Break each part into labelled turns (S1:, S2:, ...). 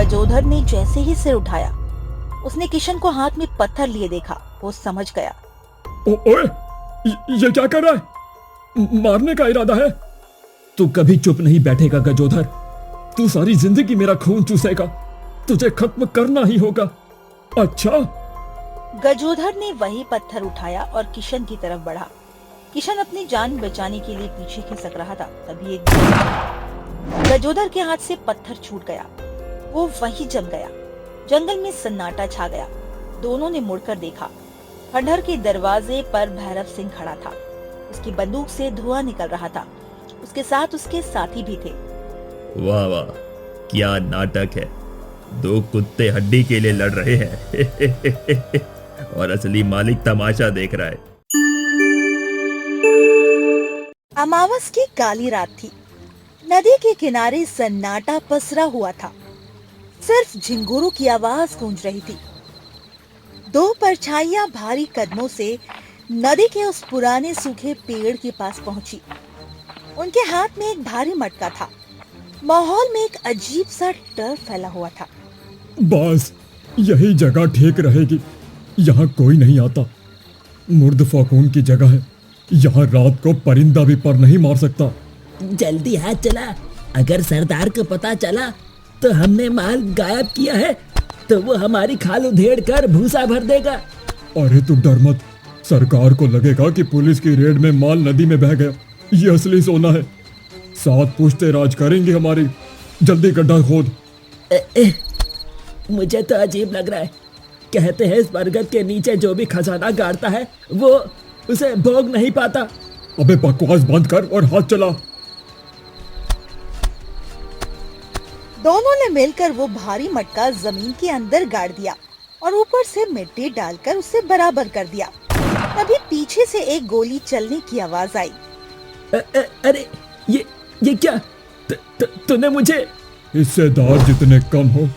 S1: गजोधर ने जैसे ही सिर उठाया, उसने किशन को हाथ में पत्थर लिए देखा। वो समझ गया।
S2: ओए, ये क्या कर रहा है? मारने का इरादा है? तू कभी चुप नहीं बैठेगा गजोधर। तू सारी जिंदगी मेरा खून चूसेगा। तुझे खत्म करना ही होगा। अच्छा।
S1: गजोधर ने वही पत्थर उठाया और किशन की तरफ बढ़ा। किशन अपनी जान बचाने के लिए पीछे खिसक रहा था, तभी एक गजोधर के हाथ से पत्थर छूट गया। वो वहीं जम गया। जंगल में सन्नाटा छा गया। दोनों ने मुड़कर देखा। खंडहर के दरवाजे पर भैरव सिंह खड़ा था। उसकी बंदूक से धुआं निकल रहा था। उसके साथ उसके साथी भी थे।
S3: वाह वाह, क्या नाटक है। दो कुत्ते हड्डी के लिए लड़ रहे हैं और असली मालिक तमाशा देख रहा है।
S1: अमावस की काली रात थी। नदी के किनारे सन्नाटा पसरा हुआ था। सिर्फ झिंगुरों की आवाज गूंज रही थी। दो परछाइयां भारी कदमों से नदी के उस पुराने सूखे पेड़ के पास पहुंची। उनके हाथ में एक भारी मटका था। माहौल में एक अजीब सा डर फैला हुआ था।
S2: बस यही जगह ठीक रहेगी। यहाँ कोई नहीं आता। मुर्द फाकून की जगह है। यहाँ रात को परिंदा भी पर नहीं मार सकता।
S4: जल्दी हाथ चला। अगर सरदार को पता चला तो हमने माल गायब किया है तो वो हमारी खाल उधेड़ कर भूसा भर देगा।
S2: अरे तू डर मत। सरकार को लगेगा कि पुलिस की रेड में माल नदी में बह गया। ये असली सोना है। 7 पुश्ते राज करेंगे हमारी। जल्दी गड्ढा खोद।
S4: मुझे तो अजीब लग रहा है। कहते हैं इस बरगद के नीचे जो भी खजाना गाड़ता है वो उसे भोग नहीं पाता।
S2: अबे बकवास बंद कर और हाथ चला।
S1: दोनों ने मिलकर वो भारी मटका जमीन के अंदर गाड़ दिया और ऊपर से मिट्टी डालकर उसे बराबर कर दिया। तभी पीछे से एक गोली चलने की आवाज आई।
S4: अरे ये क्या? तूने मुझे।
S2: हिस्सेदार जितने कम हो,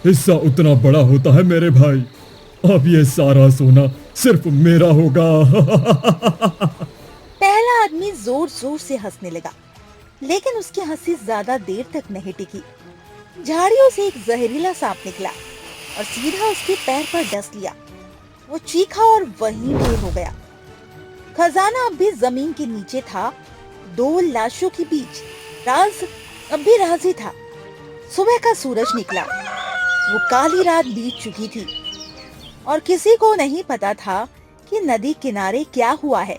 S2: हिस्सा उतना बड़ा होता है मेरे भाई। अब ये सारा सोना सिर्फ मेरा होगा।
S1: पहला आदमी जोर जोर से हंसने लगा, लेकिन उसकी हंसी ज्यादा देर तक नहीं टिकी। झाड़ियों से एक जहरीला सांप निकला और सीधा उसके पैर पर डस लिया। वो चीखा और वहीं ढेर हो गया। खजाना अब भी जमीन के नीचे था। 2 लाशों के बीच राज अब भी राजी था। सुबह का सूरज निकला। वो काली रात बीत चुकी थी और किसी को नहीं पता था कि नदी किनारे क्या हुआ है।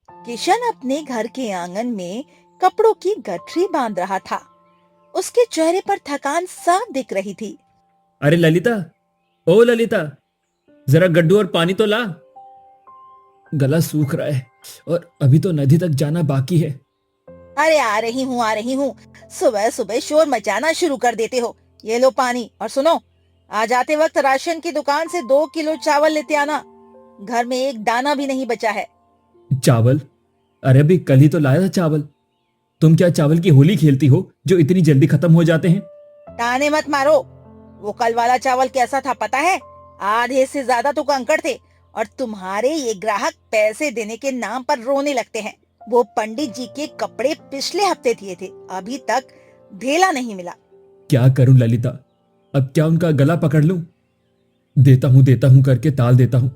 S1: किशन अपने घर के आंगन में कपड़ों की गठरी बांध रहा था। उसके चेहरे पर थकान साफ दिख रही थी।
S3: अरे ललिता, ओ ललिता, जरा गड्ढू और पानी तो ला।
S4: गला सूख रहा है और अभी तो नदी तक जाना बाकी है।
S1: अरे आ रही हूँ। सुबह सुबह शोर मचाना शुरू कर देते हो। ये लो पानी, और सुनो, आ जाते वक्त राशन की दुकान से 2 किलो चावल लेते आना। घर में एक दाना भी नहीं बचा है।
S3: चावल? अरे अभी कल ही तो लाया था चावल। तुम क्या चावल की होली खेलती हो जो इतनी जल्दी खत्म हो जाते हैं?
S1: ताने मत मारो। वो कल वाला चावल कैसा था पता है? आधे से ज्यादा तो कंकड़ थे और तुम्हारे ये ग्राहक पैसे देने के नाम पर रोने लगते हैं। वो पंडित जी के कपड़े पिछले हफ्ते दिए थे, अभी तक धेला नहीं मिला।
S3: क्या करूं ललिता, अब क्या उनका गला पकड़ लूं? देता हूं करके टाल देता हूं।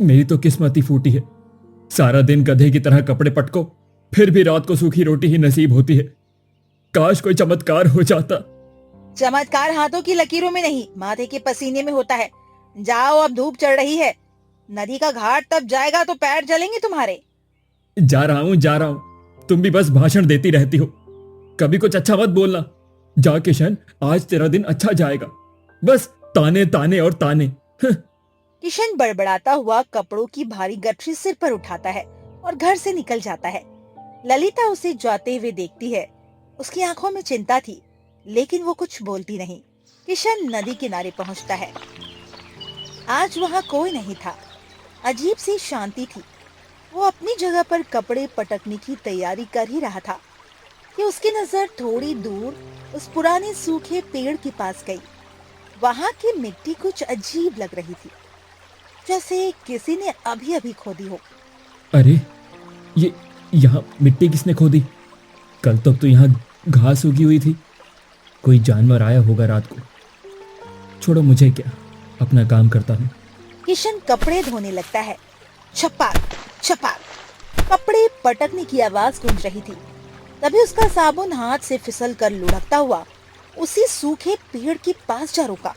S3: मेरी तो किस्मत ही फूटी है। सारा दिन गधे की तरह कपड़े पटको, फिर भी रात को सूखी रोटी ही नसीब होती है। काश कोई चमत्कार हो जाता।
S1: चमत्कार हाथों की लकीरों में नहीं, माथे के पसीने में होता है। जाओ, अब धूप चढ़ रही है। नदी का घाट तब जाएगा तो पैर जलेंगे तुम्हारे।
S3: जा रहा हूं। तुम भी बस भाषण देती रहती हो। कभी कुछ अच्छा मत बोलना। जा किशन, आज तेरा दिन अच्छा जाएगा। बस ताने ताने और ताने।
S1: किशन बड़बड़ाता हुआ कपड़ों की भारी गठरी सिर पर उठाता है और घर से निकल जाता है। ललिता उसे जाते हुए देखती है। उसकी आंखों में चिंता थी, लेकिन वो कुछ बोलती नहीं। किशन नदी किनारे पहुंचता है। आज वहाँ कोई नहीं था। अजीब सी शांति थी। वो अपनी जगह पर कपड़े पटकने की तैयारी कर ही रहा था कि उसकी नजर थोड़ी दूर उस पुराने सूखे पेड़ के पास गई। वहाँ की मिट्टी कुछ अजीब लग रही थी, जैसे किसी ने अभी अभी खोदी हो।
S3: अरे ये यहाँ मिट्टी किसने खोदी? कल तक तो यहाँ घास उगी हुई थी। कोई जानवर आया होगा रात को। छोड़ो मुझे क्या, अपना काम करता हूँ।
S1: किशन कपड़े धोने लगता है। छपाक छपाक कपड़े पटकने की आवाज गूंज रही थी। तभी उसका साबुन हाथ से फिसल कर लुढ़कता हुआ उसी सूखे पेड़ के पास जा रुका।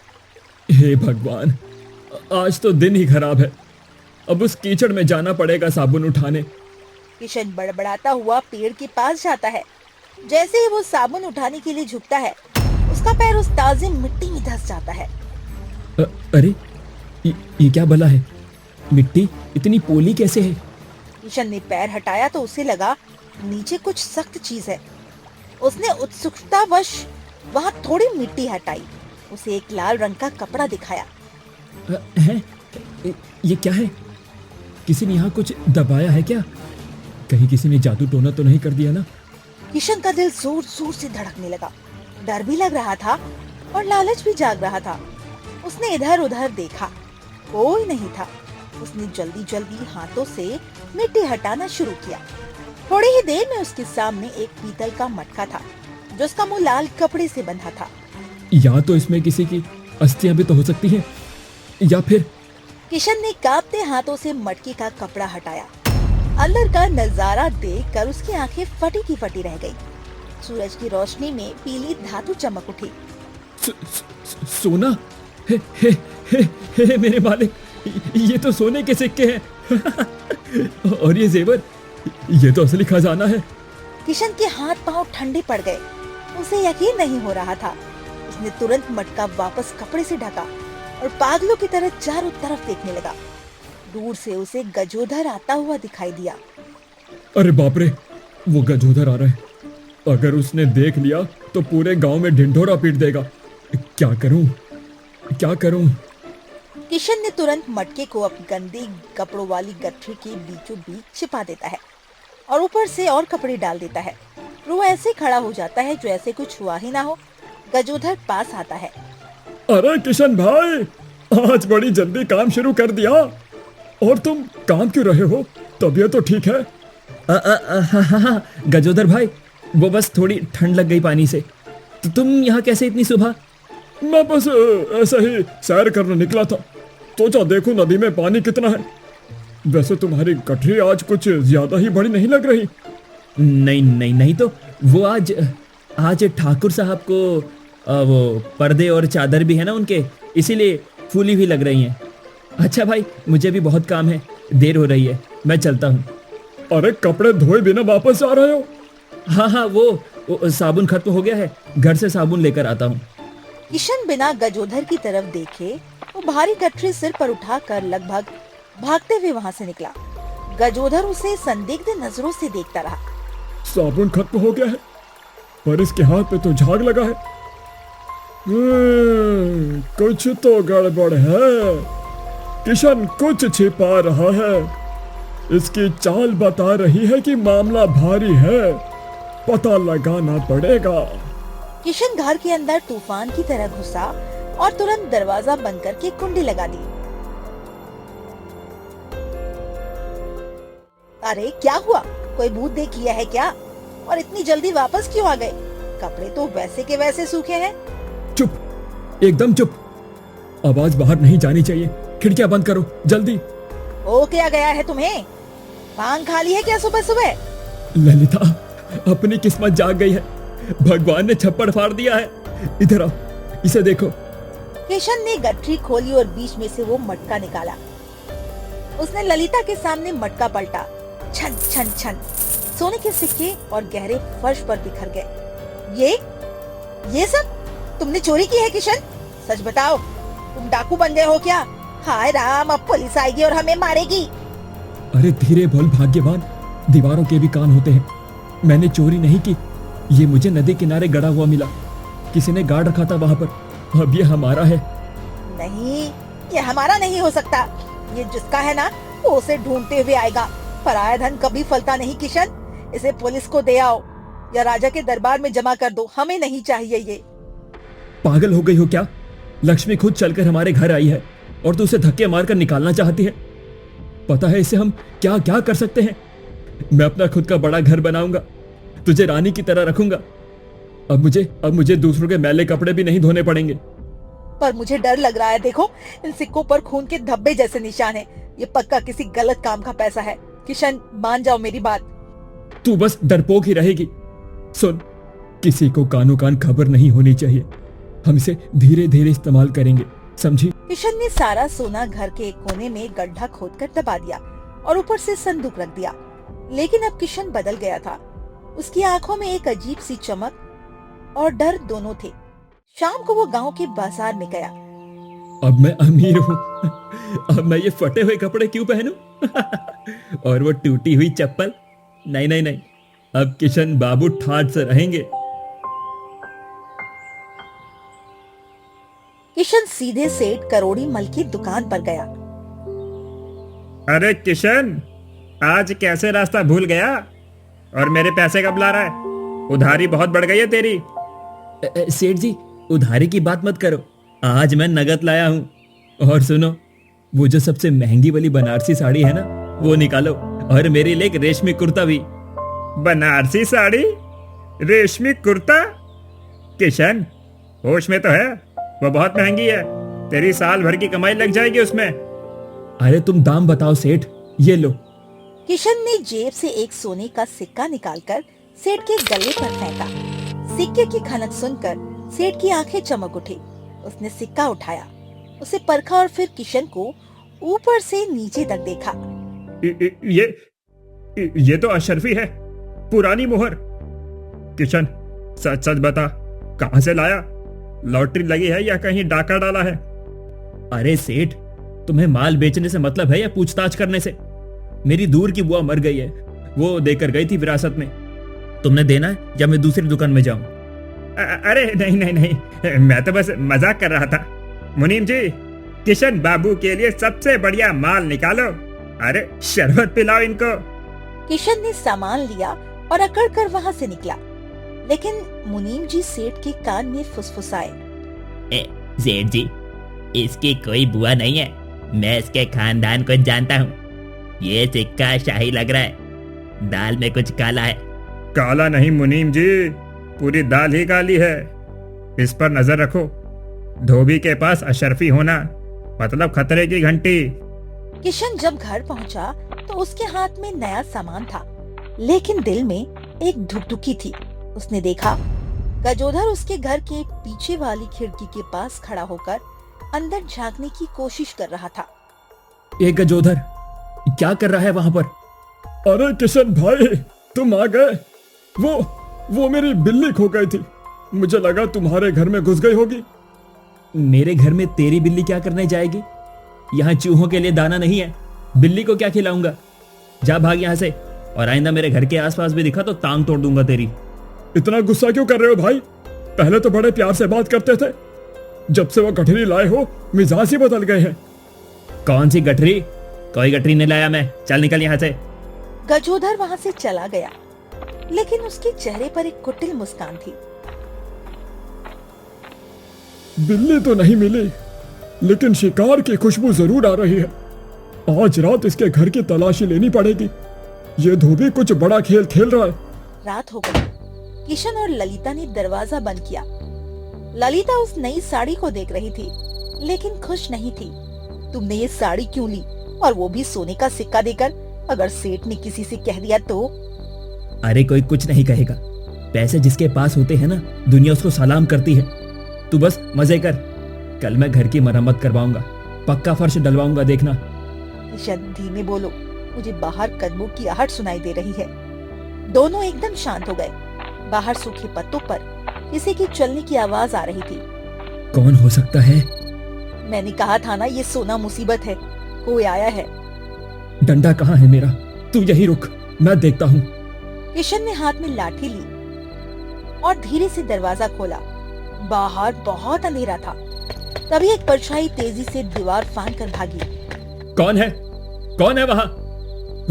S3: हे भगवान, आज तो दिन ही खराब है। अब उस कीचड़ में जाना पड़ेगा साबुन उठाने।
S1: किशन बड़बड़ाता हुआ पेड़ के पास जाता है। जैसे ही वो साबुन उठाने के लिए झुकता है, उसका पैर उस ताजे मिट्टी में धंस जाता है।
S3: अरे ये क्या बला है? मिट्टी इतनी पोली कैसे है?
S1: किशन ने पैर हटाया तो उसे लगा नीचे कुछ सख्त चीज है। उसने उत्सुकतावश वहां थोड़ी मिट्टी हटाई। उसे एक लाल रंग का कपड़ा दिखाया।
S3: है? ये क्या है? किसी ने यहाँ कुछ दबाया है क्या? कहीं किसी ने जादू टोना तो नहीं कर दिया ना?
S1: किशन का दिल जोर जोर से धड़कने लगा। डर भी लग रहा था और लालच भी जाग रहा था। उसने इधर उधर देखा, कोई नहीं था। उसने जल्दी जल्दी हाथों से मिट्टी हटाना शुरू किया। थोड़ी ही देर में उसके सामने एक पीतल का मटका था, जो उसका मुंह लाल कपड़े से बंधा था।
S3: या तो इसमें किसी की अस्थियां भी तो हो सकती हैं, या फिर
S1: किशन ने कांपते हाथों से मटके का कपड़ा हटाया। अंदर का नजारा देखकर उसकी आंखें फटी की फटी रह गई। सूरज की रोशनी में पीली धातु चमक उठी।
S3: सोना? हे, हे, हे, हे, मेरे मालिक, ये तो सोने के सिक्के हैं। और ये जेवर, ये तो असली खजाना है।
S1: किशन के हाथ पांव ठंडे पड़ गए। उसे यकीन नहीं हो रहा था। उसने तुरंत मटका वापस कपड़े से ढका और पागलों की तरह चारों तरफ देखने लगा। दूर से उसे गजोधर आता हुआ दिखाई दिया।
S3: अरे बाप रे, वो गजोधर आ रहा है। अगर उसने देख लिया तो पूरे गांव में ढिंढोरा पीट देगा। क्या करूं, क्या करूं?
S1: किशन ने तुरंत मटके को अपनी गंदी कपड़ों वाली गठरी के बीचों बीच छिपा देता है और ऊपर से और कपड़े डाल देता है। वो ऐसे खड़ा हो जाता है जो ऐसे कुछ हुआ ही ना हो। गजोधर पास आता है।
S3: अरे किशन भाई, आज बड़ी जल्दी काम शुरू कर दिया। और तुम काम क्यों रहे हो? तबीयत तो ठीक है? हाँ, गजोधर भाई, वो बस थोड़ी ठंड लग गई पानी से। तो तुम यहाँ कैसे इतनी सुबह? मैं बस ऐसे ही सैर करने निकला था। सोचा देखो नदी में पानी कितना है। वैसे तुम्हारी गठरी आज कुछ ज्यादा ही बड़ी नहीं लग रही। नहीं नहीं नहीं, तो वो आज ठाकुर साहब को वो पर्दे और चादर भी है ना उनके, इसीलिए फूली हुई लग रही हैं। अच्छा भाई, मुझे भी बहुत काम है, देर हो रही है, मैं चलता हूँ। अरे कपड़े धोए बिना वापस आ रहे हो? हाँ, वो साबुन खत्म हो गया है, घर से साबुन लेकर आता हूँ।
S1: किशन बिना गजोधर की तरफ देखे वो भारी गठरी सिर पर उठाकर लगभग भागते हुए वहां से निकला। गजोधर उसे संदिग्ध नजरों से देखता रहा।
S3: साबुन खत्म हो गया है, पर इसके हाथ पे तो झाग लगा है। कुछ तो गड़बड़ है। किशन कुछ छिपा रहा है। इसकी चाल बता रही है कि मामला भारी है। पता लगाना पड़ेगा।
S1: किशन घर के अंदर तूफान की तरह घुसा और तुरंत दरवाजा बंद करके कुंडी लगा दी। अरे क्या हुआ? कोई भूत देख लिया है क्या? और इतनी जल्दी वापस क्यों आ गए? कपड़े तो वैसे के वैसे सूखे हैं।
S3: चुप, एकदम चुप। आवाज बाहर नहीं जानी चाहिए। खिड़कियां बंद करो जल्दी।
S1: हो क्या गया है तुम्हें? भांग खा ली है क्या सुबह सुबह?
S3: ललिता, अपनी किस्मत जाग गई है। भगवान ने छप्पड़ फाड़ दिया है। इधर आओ, इसे देखो।
S1: किशन ने गठरी खोली और बीच में से वो मटका निकाला। उसने ललिता के सामने मटका पलटा। छन छन छन सोने के सिक्के और गहरे फर्श पर बिखर गए। ये सब तुमने चोरी की है किशन? सच बताओ, तुम डाकू बन गए हो क्या? हाय राम, अब पुलिस आएगी और हमें मारेगी।
S3: अरे धीरे बोल भाग्यवान, दीवारों के भी कान होते हैं। मैंने चोरी नहीं की, ये मुझे नदी किनारे गड़ा हुआ मिला। किसी ने गाड़ रखा था वहां पर। अब ये हमारा है।
S1: नहीं, ये हमारा नहीं हो सकता। ये जिसका है ना, वो उसे ढूंढते हुए आएगा। पराया धन कभी फलता नहीं किशन। इसे पुलिस को दे आओ या राजा के दरबार में जमा कर दो। हमें नहीं चाहिए ये।
S3: पागल हो गई हो क्या? लक्ष्मी खुद चलकर हमारे घर आई है और तू उसे धक्के मारकर निकालना चाहती है। पता है इससे हम क्या क्या कर सकते हैं। मैं अपना खुद का बड़ा घर बनाऊंगा, तुझे रानी की तरह रखूंगा। अब मुझे दूसरों के मैले कपड़े भी नहीं धोने पड़ेंगे।
S1: पर मुझे डर लग रहा है। देखो, इन सिक्कों पर खून के धब्बे जैसे निशान हैं। ये पक्का किसी गलत काम का पैसा है। किशन, मान जाओ मेरी बात।
S3: तू बस डरपोक ही रहेगी। सुन, किसी को कानो कान खबर नहीं होनी चाहिए। हम इसे धीरे धीरे इस्तेमाल करेंगे, समझी?
S1: किशन ने सारा सोना घर के एक कोने में गड्ढा खोदकर दबा दिया और ऊपर से संदूक रख दिया। लेकिन अब किशन बदल गया था। उसकी आंखों में एक अजीब सी चमक और डर दोनों थे। शाम को वो गांव के बाजार में गया।
S3: अब मैं अमीर हूँ। अब मैं ये फटे हुए कपड़े क्यों पहनूं? और वो टूटी हुई चप्पल? नहीं नहीं नहीं, अब किशन बाबू ठाठ से रहेंगे।
S1: किशन सीधे सेठ करोड़ी मल की दुकान पर गया।
S2: अरे किशन, आज कैसे रास्ता भूल गया? और मेरे पैसे कब ला रहा है? उधारी बहुत बढ़ गई है तेरी।
S3: सेठ जी, उधारी की बात मत करो, आज मैं नगद लाया हूँ। और सुनो, वो जो सबसे महंगी वाली बनारसी साड़ी है ना, वो निकालो, और मेरे लिए एक रेशमी कुर्ता भी।
S2: बनारसी साड़ी? रेशमी कुर्ता? किशन, होश में तो है? वो बहुत महंगी है, तेरी साल भर की कमाई लग जाएगी उसमें।
S3: अरे तुम दाम बताओ सेठ, ये लो।
S1: किशन ने जेब से एक सोने का सिक्का निकालकर सेठ के गले पर फेंका। सिक्के की खनक सुनकर सेठ की आंखें चमक उठी। उसने सिक्का उठाया, उसे परखा और फिर किशन को ऊपर से नीचे तक देखा।
S2: ये तो अशरफी है, पुरानी मोहर। किशन, सच सच बता, कहां से लाया? लॉटरी लगी है या कहीं डाका डाला है?
S3: अरे सेठ, तुम्हें माल बेचने से मतलब है या पूछताछ करने से? मेरी दूर की बुआ मर गई है, वो देकर गई थी विरासत में। तुमने देना है या मैं दूसरी दुकान में जाऊं?
S2: अरे नहीं नहीं नहीं, मैं तो बस मजाक कर रहा था। मुनीम जी, किशन बाबू के लिए सबसे बढ़िया माल निकालो। अरे शरबत पिलाओ इनको।
S1: किशन ने सामान लिया और अकड़ कर वहाँ से निकला। लेकिन मुनीम जी सेठ के कान में फुसफुसाए।
S4: सेठ जी, इसकी कोई बुआ नहीं है, मैं इसके खानदान को जानता हूँ। ये सिक्का शाही लग रहा है, दाल में कुछ काला है।
S2: काला नहीं मुनीम जी, पूरी दाल ही काली है। इस पर नजर रखो। धोबी के पास अशरफी होना मतलब खतरे की घंटी।
S1: किशन जब घर पहुंचा तो उसके हाथ में नया सामान था, लेकिन दिल में एक धुकधुकी थी। उसने देखा गजोधर उसके घर के पीछे वाली खिड़की के पास खड़ा होकर अंदर झांकने की कोशिश कर रहा था।
S3: एक गजोधर क्या कर रहा है वहां पर?
S2: अरे किशन भाई, तुम आ गए। वो मेरी बिल्ली खो गई थी, मुझे लगा तुम्हारे घर में घुस गई होगी।
S3: मेरे घर में तेरी बिल्ली क्या करने जाएगी? यहाँ चूहों के लिए दाना नहीं है, बिल्ली को क्या खिलाऊंगा? जा भाग यहाँ से, और आइंदा मेरे घर के आसपास भी दिखा तो टांग तोड़ दूंगा तेरी।
S2: इतना गुस्सा क्यों कर रहे हो भाई? पहले तो बड़े प्यार से बात करते थे, जब से वो गठरी लाए हो मिजाज ही बदल गए हैं।
S3: कौन सी गठरी? कोई गठरी नहीं लाया मैं, चल निकल यहाँ से।
S1: गजोधर वहाँ से चला गया, लेकिन उसके चेहरे पर एक कुटिल मुस्कान थी।
S2: बिल्ली तो नहीं मिली, लेकिन शिकार की खुशबू जरूर आ रही है। आज रात इसके घर की तलाशी लेनी पड़ेगी। ये धोबी कुछ बड़ा खेल खेल रहा है।
S1: रात हो गई। किशन और ललिता ने दरवाजा बंद किया। ललिता उस नई साड़ी को देख रही थी, लेकिन खुश नहीं थी। तुमने ये साड़ी क्यों ली, और वो भी सोने का सिक्का देकर? अगर सेठ ने किसी से कह दिया तो?
S3: अरे कोई कुछ नहीं कहेगा, पैसे जिसके पास होते हैं ना, दुनिया उसको सलाम करती है। तू बस मजे कर, कल मैं घर की मरम्मत करवाऊंगा, पक्का फर्श डलवाऊंगा, देखना।
S1: किशन, धीमे बोलो, मुझे बाहर कदमों की आहट सुनाई दे रही है। दोनों एकदम शांत हो गए। बाहर सूखे पत्तों पर किसी की चलने की आवाज आ रही थी।
S3: कौन हो सकता है?
S1: मैंने कहा था ना, ये सोना मुसीबत है, कोई आया है।
S3: डंडा कहाँ है मेरा? तू यही रुक, मैं देखता हूँ।
S1: किशन ने हाथ में लाठी ली और धीरे से दरवाजा खोला। बाहर बहुत अंधेरा था। तभी एक परछाई तेजी से दीवार फांद कर भागी।
S3: कौन है? कौन है वहां?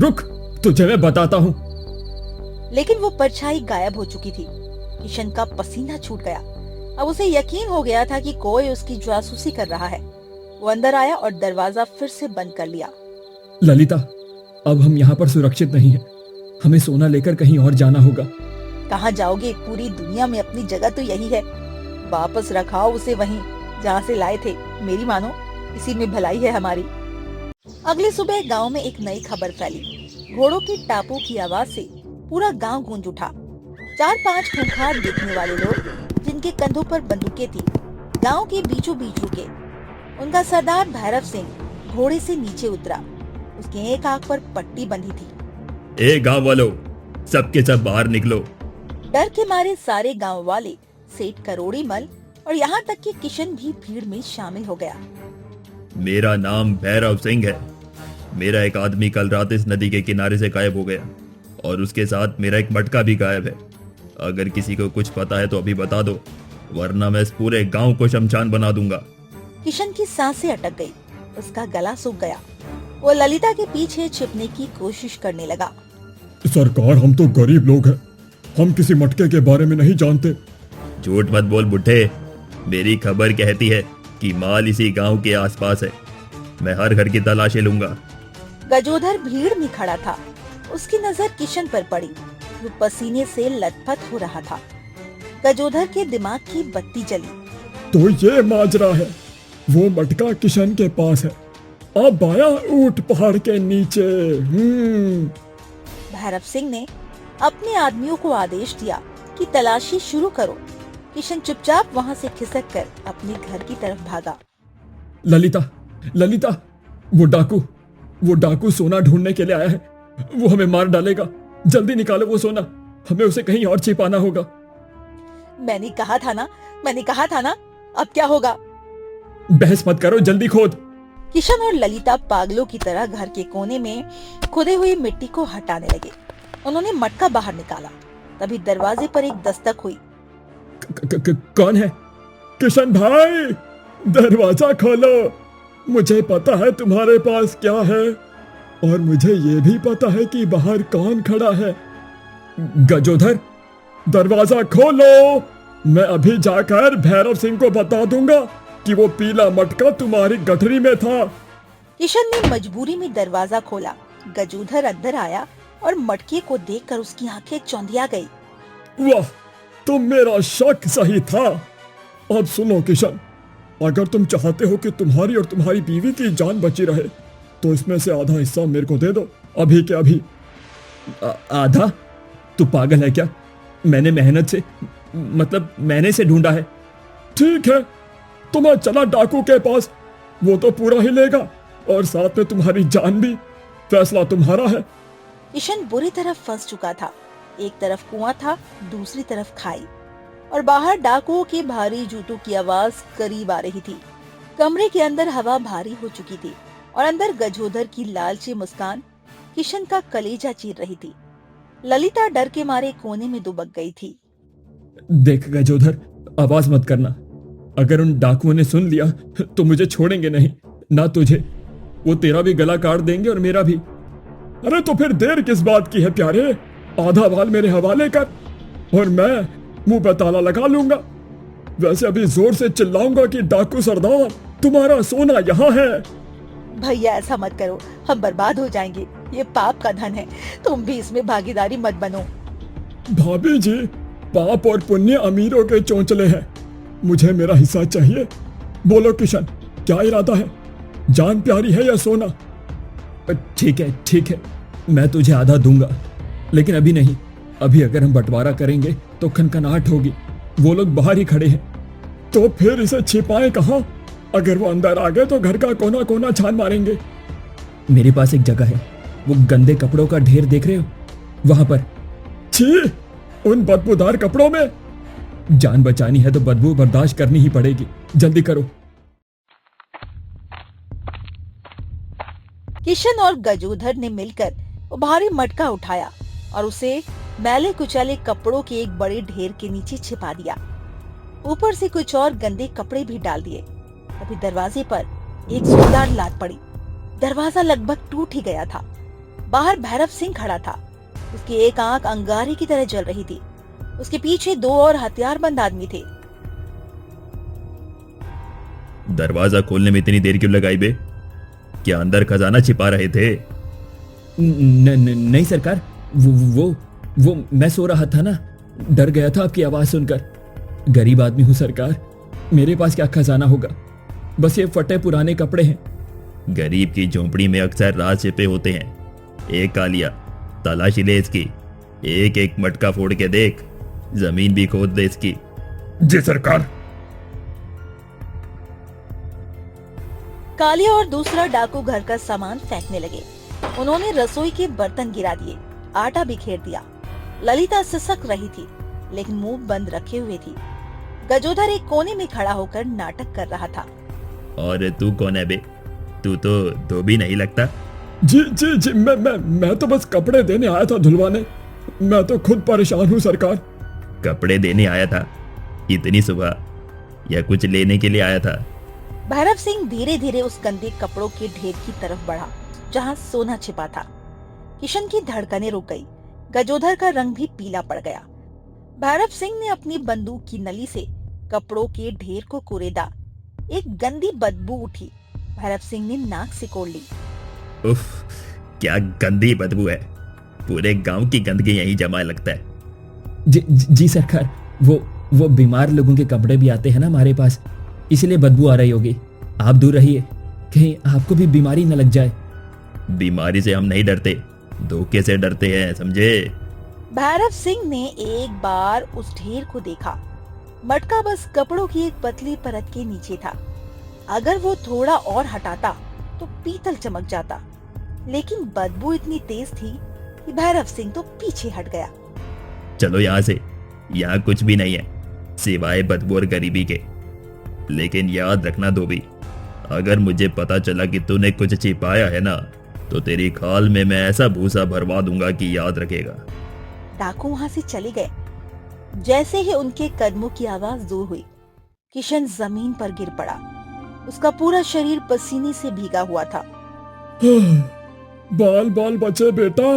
S3: रुक, तुझे मैं बताता हूँ।
S1: लेकिन वो परछाई गायब हो चुकी थी। किशन का पसीना छूट गया। अब उसे यकीन हो गया था कि कोई उसकी जासूसी कर रहा है। वो अंदर आया और दरवाजा फिर से बंद कर लिया।
S3: ललिता, अब हम यहाँ पर सुरक्षित नहीं है, हमें सोना लेकर कहीं और जाना होगा।
S1: कहाँ जाओगे? पूरी दुनिया में अपनी जगह तो यही है। वापस रखाओ उसे वहीं, जहाँ से लाए थे। मेरी मानो, इसी में भलाई है हमारी। अगली सुबह गांव में एक नई खबर फैली। घोड़ों की टापों की आवाज से पूरा गांव गूंज उठा। 4-5 खूंखार दिखने वाले लोग, जिनके कंधों पर बंदूकें थी, गांव के बीचों बीच रुके। उनका सरदार भैरव सिंह घोड़े से नीचे उतरा। उसकी एक आंख पर पट्टी बंधी थी।
S3: ए गांव वालों, सबके सब बाहर निकलो।
S1: डर के मारे सारे गांव वाले, सेठ करोड़ी मल और यहाँ तक कि किशन भी भीड़ में शामिल हो गया।
S3: मेरा नाम भैरव सिंह है। मेरा एक आदमी कल रात इस नदी के किनारे से गायब हो गया और उसके साथ मेरा एक मटका भी गायब है। अगर किसी को कुछ पता है तो अभी बता दो, वरना मैं इस पूरे गांव को शमशान बना दूंगा।
S1: किशन की सांसें अटक गई, उसका गला सूख गया। वो ललिता के पीछे छिपने की कोशिश करने लगा।
S2: सरकार, हम तो गरीब लोग हैं, हम किसी मटके के बारे में नहीं जानते।
S3: झूठ मत बोल बुढ़े। मेरी खबर कहती है कि माल इसी गांव के आसपास है। मैं हर घर की तलाशी लूंगा।
S1: गजोधर भीड़ में खड़ा था। उसकी नजर किशन पर पड़ी, वो पसीने से लथपथ हो रहा था। गजोधर के दिमाग की बत्ती जली।
S2: तो ये माजरा है। वो मटका किशन के पास है। अब आया ऊंट पहाड़ के नीचे।
S1: भैरव सिंह ने अपने आदमियों को आदेश दिया कि तलाशी शुरू करो। किशन चुपचाप वहां से खिसक कर अपने घर की तरफ भागा।
S2: ललिता, ललिता, वो डाकू सोना ढूंढने के लिए आया है। वो हमें मार डालेगा। जल्दी निकालो वो सोना, हमें उसे कहीं और छिपाना होगा।
S1: मैंने कहा था ना, अब क्या होगा?
S2: बहस मत करो, जल्दी खोद।
S1: किशन और ललिता पागलों की तरह घर के कोने में खुदे हुई मिट्टी को हटाने लगे। उन्होंने मटका बाहर निकाला। तभी दरवाजे पर एक दस्तक हुई।
S2: कौन है? किशन भाई, दरवाजा खोलो। मुझे पता है तुम्हारे पास क्या है, और मुझे ये भी पता है कि बाहर कौन खड़ा है। गजोधर, दरवाजा खोलो। मैं अभी जाकर भैरव सिंह को बता दूंगा कि वो पीला मटका तुम्हारी गठरी में था।
S1: किशन ने मजबूरी में दरवाजा खोला। गजोधर अंदर आया और मटके को देखकर उसकी आंखें चौंधिया गई।
S2: वाह, तो मेरा शक सही था। अब सुनो किशन, अगर तुम चाहते हो कि तुम्हारी और तुम्हारी बीवी की जान बची रहे तो इसमें से आधा हिस्सा मेरे को दे दो, अभी के अभी।
S3: आधा? तू पागल है क्या? मैंने मेहनत से, मतलब मैंने से ढूंढा है।
S2: ठीक है, तो मैं चला डाकू के पास, वो तो पूरा ही लेगा और साथ में तुम्हारी जान भी। फैसला तुम्हारा है।
S1: किशन बुरी तरह फंस चुका था। एक तरफ कुआं था, दूसरी तरफ खाई, और बाहर डाकुओं के भारी जूतों की आवाज करीब आ रही थी। कमरे के अंदर हवा भारी हो चुकी थी और अंदर गजोधर की लालची मुस्कान किशन का कलेजा चीर रही थी। ललिता डर के मारे कोने में दुबक गई थी।
S3: देख गजोधर, आवाज मत करना। अगर उन डाकुओं ने सुन लिया तो मुझे छोड़ेंगे नहीं, ना तुझे। वो तेरा भी गला काट देंगे और मेरा भी।
S2: अरे तो फिर देर किस बात की है प्यारे? आधा बाल मेरे हवाले कर और मैं मुंह पे ताला लगा लूंगा। वैसे अभी जोर से चिल्लाऊंगा कि डाकू सरदार, तुम्हारा सोना यहाँ है।
S1: भैया ऐसा मत करो, हम बर्बाद हो जाएंगे। ये पाप का धन है, तुम भी इसमें भागीदारी मत बनो।
S2: भाभी जी, पाप और पुण्य अमीरों के चोंचले हैं। मुझे मेरा हिस्सा चाहिए। बोलो किशन, क्या इरादा है? जान प्यारी है या सोना?
S3: ठीक है, मैं तुझे आधा दूंगा, लेकिन अभी नहीं। अभी अगर हम बंटवारा करेंगे तो खनखनाहट होगी। वो लोग बाहर ही खड़े हैं।
S2: तो फिर इसे छिपाएं कहाँ? अगर वो अंदर आ गए तो घर का कोना कोना छान मारेंगे।
S3: मेरे पास एक जगह है, वो गंदे कपड़ों का ढेर देख रहे हो, वहां पर।
S2: छी, उन बदबूदार कपड़ों में?
S3: जान बचानी है तो बदबू बर्दाश्त करनी ही पड़ेगी। जल्दी करो।
S1: किशन और गजोधर ने मिलकर वो भारी मटका उठाया और उसे मैले कुचैले कपड़ों के एक बड़े ढेर के नीचे छिपा दिया। ऊपर से कुछ और गंदे कपड़े भी डाल दिए। तभी दरवाजे पर एक जोरदार लात पड़ी। दरवाजा लगभग टूट ही गया था। बाहर भैरव सिंह खड़ा था। उसकी एक आंख अंगारे की तरह जल रही थी। उसके पीछे 2 और हथियारबंद आदमी थे।
S3: दरवाजा खोलने में इतनी देर क्यों लगाई बे? क्या अंदर खजाना छिपा रहे थे? नहीं सरकार, वो मैं सो रहा था ना, डर गया था आपकी आवाज सुनकर। गरीब आदमी हूं सरकार, मेरे पास क्या खजाना होगा, बस ये फटे पुराने कपड़े हैं।
S4: गरीब की झोंपड़ी में अक्सर राज छिपे होते हैं। एक कालिया, तलाशी ले इसकी, एक एक मटका फोड़ के देख, जमीन भी खोद दे इसकी।
S2: जी सरकार।
S1: कालिया और दूसरा डाकू घर का सामान फेंकने लगे। उन्होंने रसोई के बर्तन गिरा दिए, आटा बिखेर दिया। ललिता सिसक रही थी, लेकिन मुंह बंद रखे हुए थी। गजोधर एक कोने में खड़ा होकर नाटक कर रहा था।
S4: और तू कौन है बे? तू तो धोबी नहीं लगता।
S2: जी जी जी, मैं तो बस कपड़े देने आया था धुलवाने। मैं तो खुद परेशान हूँ सरकार।
S4: कपड़े देने आया था इतनी सुबह, या कुछ लेने के लिए आया था?
S1: भैरव सिंह धीरे धीरे उस गंदे कपड़ों के ढेर की तरफ बढ़ा जहाँ सोना छिपा था। किशन की धड़कनें रुक गई। गजोधर का रंग भी पीला पड़ गया। भैरव सिंह ने अपनी बंदूक की नली से कपड़ों के ढेर को कुरेदा। एक गंदी बदबू उठी। भैरव सिंह ने नाक सिकोड़ ली।
S4: उफ, क्या गंदी बदबू है। पूरे गांव की गंदगी यहीं जमा लगता है।
S3: जी सरकार, वो बीमार लोगों के कपड़े भी आते हैं ना हमारे पास, इसलिए बदबू आ रही होगी। आप दूर रहिए, कहीं आपको भी बीमारी न लग जाए।
S4: बीमारी से हम नहीं डरते, धोखे से डरते हैं, समझे?
S1: भैरव सिंह ने एक बार उस ढेर को देखा। मटका बस कपड़ों की एक पतली परत के नीचे था। अगर वो थोड़ा और हटाता तो पीतल चमक जाता, लेकिन बदबू इतनी तेज थी कि भैरव सिंह तो पीछे हट गया।
S4: चलो यहाँ से, यहाँ कुछ भी नहीं है सिवाय बदबू और गरीबी के। लेकिन याद रखना धोबी, अगर मुझे पता चला कि तूने कुछ छिपाया है ना, तो तेरी खाल में मैं ऐसा भूसा भरवा दूंगा कि याद रखेगा।
S1: डाकू वहां से चले गए। जैसे ही उनके कदमों की आवाज दूर हुई, किशन जमीन पर गिर पड़ा। उसका पूरा शरीर पसीने से भीगा हुआ था।
S2: बाल बाल बचे बेटा।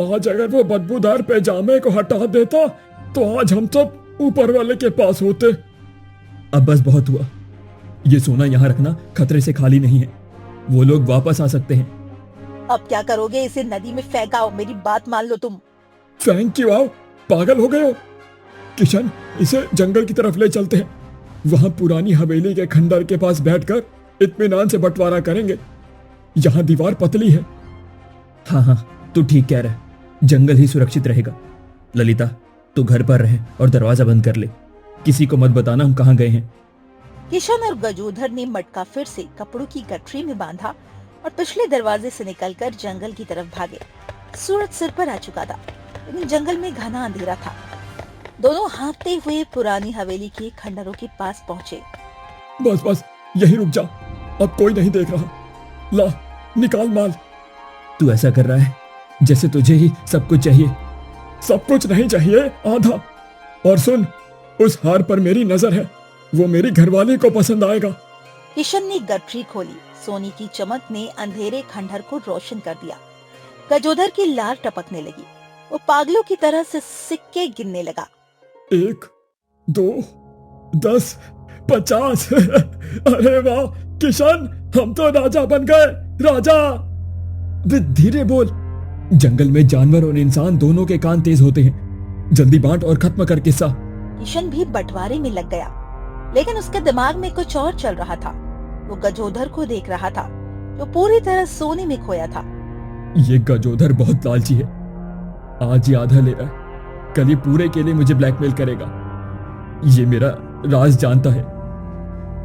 S2: आज अगर वो बदबूदार पैजामे को हटा देता तो आज हम सब ऊपर वाले के पास होते।
S3: अब बस बहुत हुआ। ये सोना यहाँ रखना खतरे से खाली नहीं है। वो लोग वापस आ सकते हैं।
S1: अब क्या करोगे? इसे नदी में फेंकाओ। मेरी बात मान लो तुम।
S2: फेंक क्यों आओ? पागल हो गए हो? किशन, इसे जंगल की तरफ ले चलते हैं। वहां पुरानी हवेली के खंडर के पास बैठकर इत्मीनान से बंटवारा करेंगे। यहाँ दीवार पतली है।
S3: हाँ, तू ठीक कह रहा है। जंगल ही सुरक्षित रहेगा। ललिता, तू घर पर रहे और दरवाजा बंद कर ले। किसी को मत बताना हम कहाँ गए हैं।
S1: किशन और गजोधर ने मटका फिर से कपड़ों की गठरी में बांधा और पिछले दरवाजे से निकलकर जंगल की तरफ भागे। सूरज सिर पर आ चुका था, लेकिन जंगल में घना अंधेरा था। दोनों हाँफते हुए पुरानी हवेली के खंडरों के पास पहुँचे।
S2: बस यही रुक जा, अब कोई नहीं देख रहा। ला, निकाल माल।
S3: तू ऐसा कर रहा है जैसे तुझे ही सब कुछ चाहिए।
S2: सब कुछ नहीं चाहिए, आधा। और सुन, उस हार पर मेरी नजर है, वो मेरी घरवाली को पसंद आएगा।
S1: किशन ने गठरी खोली। सोने की चमक ने अंधेरे खंडहर को रोशन कर दिया। गजोधर की लार टपकने लगी। वो पागलों की तरह से सिक्के गिनने लगा।
S2: 1, 2, 10, 50। अरे वाह किशन, हम तो राजा बन गए, राजा।
S3: धीरे बोल। जंगल में जानवर और इंसान दोनों के कान तेज होते हैं। जल्दी बांट और खत्म कर किस्सा।
S1: किशन भी बंटवारे में लग गया, लेकिन उसके दिमाग में कुछ और चल रहा था। वो गजोधर को देख रहा था, जो पूरी तरह सोने में खोया था।
S3: ये गजोधर बहुत लालची है। आज ये आधा ले रहा है, कल ये पूरे के लिए मुझे ब्लैकमेल करेगा। ये मेरा राज जानता है।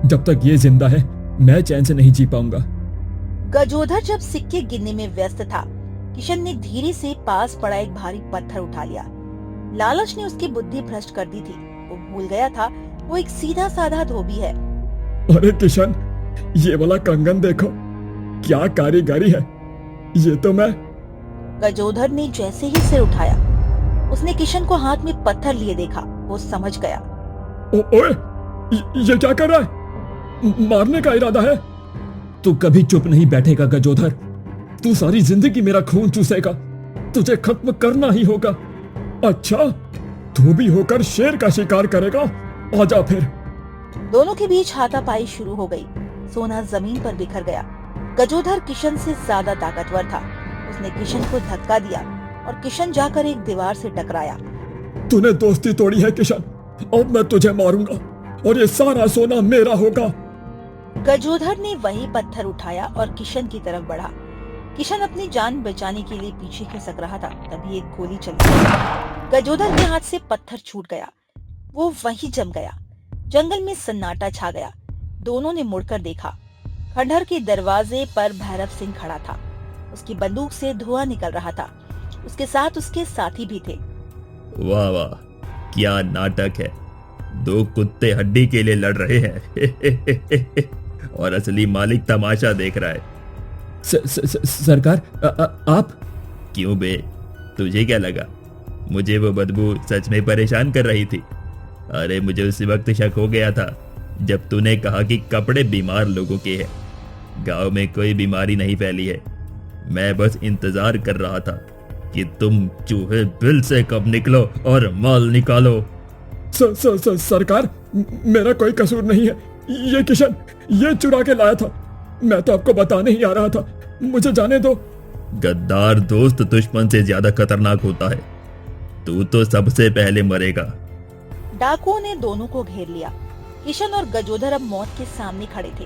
S3: जब तक ये जिंदा है, मैं चैन से नहीं जी पाऊंगा।
S1: गजोधर जब सिक्के गिनने में व्यस्त था, किशन ने धीरे से पास पड़ा एक भारी पत्थर उठा लिया। लालच ने उसकी बुद्धि भ्रष्ट कर दी थी। वो भूल गया था वो एक सीधा साधा धोबी है।
S2: अरे किशन, ये वाला कंगन देखो, क्या कारीगरी है। ये तो मैं।
S1: गजोधर ने जैसे ही सिर उठाया, उसने किशन को हाथ में पत्थर लिए देखा। वो समझ गया।
S2: ओए, ये क्या कर रहा है? मारने का इरादा है?
S3: तू कभी चुप नहीं बैठेगा गजोधर।
S2: तू सारी जिंदगी मेरा खून चूसेगा। तुझे खत्म करना ही होगा। अच्छा, धोबी होकर शेर का शिकार करेगा? आजा फिर।
S1: दोनों के बीच हाथापाई शुरू हो गई। सोना जमीन पर बिखर गया। गजोधर किशन से ज्यादा ताकतवर था। उसने किशन को धक्का दिया और किशन जाकर एक दीवार से टकराया।
S2: तूने दोस्ती तोड़ी है किशन, अब मैं तुझे मारूंगा। और ये सारा सोना मेरा होगा।
S1: गजोधर ने वही पत्थर उठाया और किशन की तरफ बढ़ा। किशन अपनी जान बचाने के लिए पीछे खिसक रहा था, तभी एक गोली चली। गजोधर के हाथ से पत्थर छूट गया, वो वहीं जम गया। जंगल में सन्नाटा छा गया। दोनों ने मुड़कर देखा। खंडहर के दरवाजे पर भैरव सिंह खड़ा था। उसकी बंदूक से धुआं निकल रहा था। उसके साथ उसके साथी भी थे।
S4: वाह वाह, क्या नाटक है। दो कुत्ते हड्डी के लिए लड़ रहे हैं और असली मालिक तमाशा देख रहा है।
S3: सरकार, आप?
S4: क्यों बे, तुझे क्या लगा? मुझे वो बदबू सच में परेशान कर रही थी। अरे मुझे उसी वक्त शक हो गया था जब तूने कहा कि कपड़े बीमार लोगों के हैं। गांव में कोई बीमारी नहीं फैली है। मैं बस इंतजार कर रहा था कि तुम चूहे बिल से कब निकलो और माल निकालो।
S2: सरकार, मेरा कोई कसूर नहीं है। ये किशन ये चुरा के लाया था। मैं तो आपको बताने ही आ रहा था। मुझे जाने दो।
S4: गद्दार दोस्त दुश्मन से ज्यादा खतरनाक होता है। तू तो सबसे पहले मरेगा।
S1: डाकुओं ने दोनों को घेर लिया। किशन और गजोधर अब मौत के सामने खड़े थे।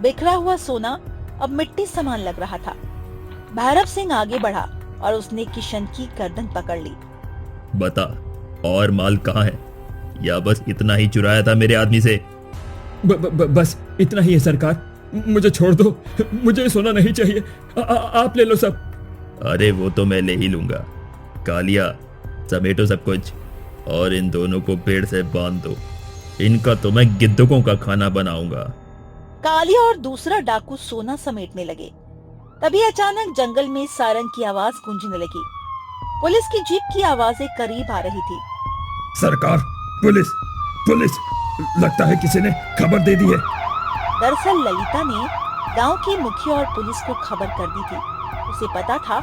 S1: बिखरा हुआ सोना अब मिट्टी समान लग रहा था। भैरव सिंह आगे बढ़ा और उसने किशन की गर्दन पकड़ ली।
S4: बता, और माल कहाँ है? या बस इतना ही चुराया था मेरे आदमी से?
S3: बस इतना ही है सरकार।
S2: मुझे छोड़ दो। मुझे सोना नहीं चाहिए। आप ले लो सब।
S4: अरे वो तो मैं ले ही लूंगा। कालिया, समेटो सब कुछ और इन दोनों को पेड़ से बांध दो। इनका तो मैं गिद्धकों का खाना बनाऊंगा।
S1: कालिया और दूसरा डाकू सोना समेटने लगे। तभी अचानक जंगल में सारंग की आवाज गूंजने लगी। पुलिस की जीप की आवाजें करीब आ रही थी।
S2: सरकार, पुलिस पुलिस, लगता है किसी ने खबर दे दी है।
S1: दरअसल ललिता ने गांव के मुखिया और पुलिस को खबर कर दी थी। उसे पता था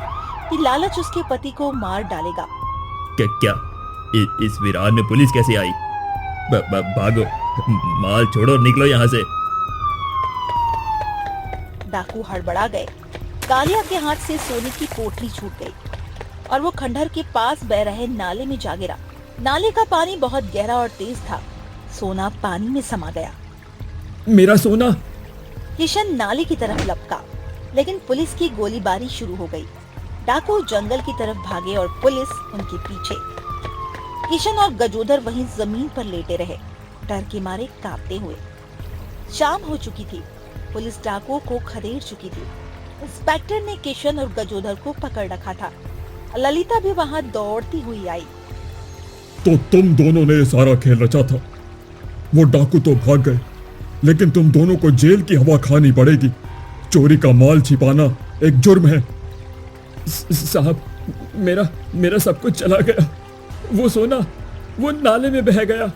S1: कि लालच उसके पति को मार डालेगा।
S4: क्या इस वीरान में पुलिस कैसे आई? भागो, माल छोड़ो और निकलो यहाँ से।
S1: डाकू हड़बड़ा गए। कालिया के हाथ से सोने की पोटली छूट गई और वो खंडहर के पास बह रहे नाले में जा गिरा। नाले का पानी बहुत गहरा और तेज था। सोना पानी में समा गया।
S3: मेरा सोना!
S1: किशन नाले की तरफ लपका, लेकिन पुलिस की गोलीबारी शुरू हो गई। डाकू जंगल की तरफ भागे और पुलिस उनके पीछे। किशन और गजोधर वहीं जमीन पर लेटे रहे, डर के मारे कांपते हुए। शाम हो चुकी थी। पुलिस डाकुओं को खदेड़ चुकी थी। इंस्पेक्टर ने किशन और गजोधर को पकड़ रखा था। ललिता भी वहां दौड़ती हुई आई।
S2: तो तुम दोनों ने सारा खेल रचा था। वो डाकू तो भाग गए, लेकिन तुम दोनों को जेल की हवा खानी पड़ेगी। चोरी का माल छिपाना एक जुर्म है।
S3: साहब, मेरा सब कुछ चला गया। वो सोना वो नाले में बह गया।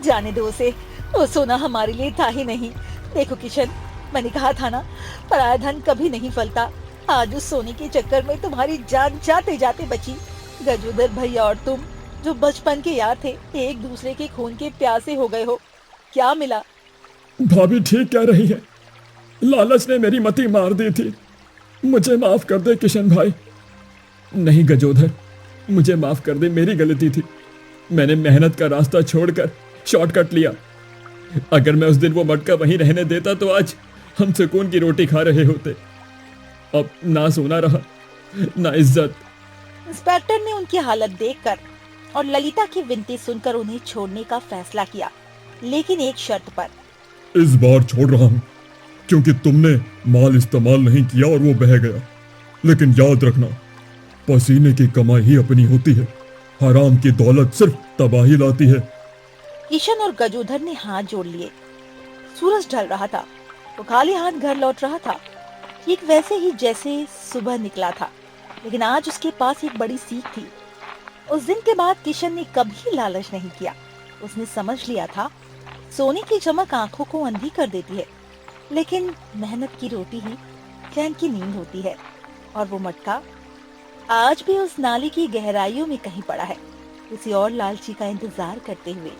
S1: जाने दो उसे, वो सोना हमारे लिए था ही नहीं। देखो किशन, मैंने कहा था ना, पराया धन कभी नहीं फलता। आज उस सोने के चक्कर में तुम्हारी जान जाते जाते बची। गजोधर भैया और तुम जो बचपन के यार थे, एक दूसरे के खून के प्यासे हो गए हो। क्या मिला?
S2: भाभी ठीक कह रही है। लालच ने मेरी मति मार दी थी। मुझे माफ कर दे किशन भाई।
S3: नहीं गजोधर, मुझे माफ कर दे, मेरी गलती थी। मैंने मेहनत का रास्ता छोड़कर शॉर्टकट लिया। अगर मैं उस दिन वो मटका वहीं रहने देता तो आज हम सुकून की रोटी खा रहे होते। अब ना सोना रहा, ना इज्जत।
S1: इंस्पेक्टर ने उनकी हालत देखकर और ललिता की विनती सुनकर उन्हें छोड़ने का फैसला किया, लेकिन एक शर्त पर।
S2: इस बार छोड़ रहा हूं, क्योंकि तुमने माल इस्तेमाल नहीं किया और वो बह गया। लेकिन याद रखना, पसीने की कमाई ही अपनी होती है। हराम की दौलत सिर्फ तबाही लाती है।
S1: किशन और गजोधर ने हाथ जोड़ लिए। सूरज ढल रहा था। वो खाली हाथ घर लौट रहा था, ठीक वैसे ही जैसे सुबह निकला था। लेकिन आज उसके पास एक बड़ी सीख थी। उस दिन के बाद किशन ने कभी लालच नहीं किया। उसने समझ लिया था, सोने की चमक आंखों को अंधी कर देती है, लेकिन मेहनत की रोटी ही चैन की नींद होती है। और वो मटका आज भी उस नाली की गहराइयों में कहीं पड़ा है, किसी और लालची का इंतजार करते हुए।